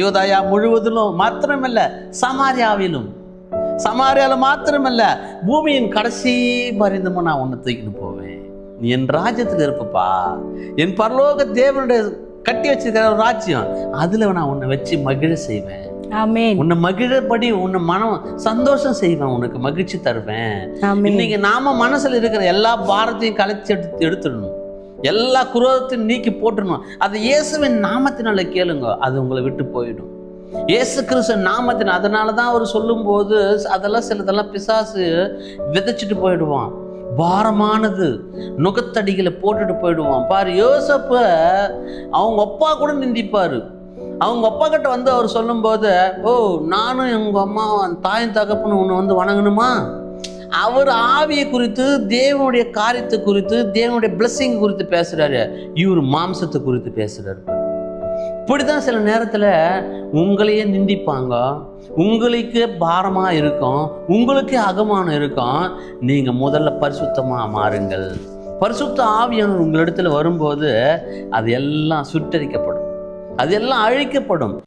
யூதாயா முழுவதிலும் மாத்திரமல்ல, சமாரியால மாத்திரமல்ல, பூமியின் கடைசி பரிந்தமும் நான் உன்னை தூக்கிட்டு போவேன். நீ என் ராஜ்யத்தில் இருப்பப்பா. என் பரலோக தேவனுடைய கட்டி வச்சிருக்கிற ஒரு ராஜ்யம், அதுல நான் உன்னை வச்சு மகிழ செய்வேன். உன்னை மகிழபடி உன்னை மனம் சந்தோஷம் செய்வேன், உனக்கு மகிழ்ச்சி தருவேன். இன்னைக்கு நாம மனசுல இருக்கிற எல்லா பாரத்தையும் கலைச்சி எடுத்துடணும், எல்லா குரோதத்தையும் நீக்கி போட்டுடணும். அது இயேசுவின் நாமத்தினால கேளுங்க, அது உங்களை விட்டு போயிடும். இயேசு கிறிஸ்து நாமத்தின். அதனாலதான் அவர் சொல்லும் போது அதெல்லாம் சிலதெல்லாம் பிசாசு விதைச்சிட்டு போயிடுவான். பாரமானது நுகத்தடிகளை போட்டுட்டு போயிடுவான். பாரு, யோசப்ப அவங்க அப்பா கூட நிந்திப்பாரு. அவங்க அப்பா கிட்ட வந்து அவர் சொல்லும் போது, ஓ நானும் எங்க அம்மா தாயின் தகப்பனும் உன்னை வந்து வணங்கணுமா? அவர் ஆவியை குறித்து, தேவனுடைய காரியத்தை குறித்து, தேவனுடைய பிளஸிங் குறித்து பேசுறாரு. இவர் மாம்சத்தை குறித்து பேசுறாரு. இப்படிதான் சில நேரத்துல உங்களையே நிந்திப்பாங்க, உங்களுக்கு பாரமா இருக்கும், உங்களுக்கே அகமானம் இருக்கும். நீங்க முதல்ல பரிசுத்தமா மாறுங்கள். பரிசுத்த ஆவியானவர் உங்களிடத்துல வரும்போது அது எல்லாம் சுட்டரிக்கப்படும், அது எல்லாம் அழிக்கப்படும்.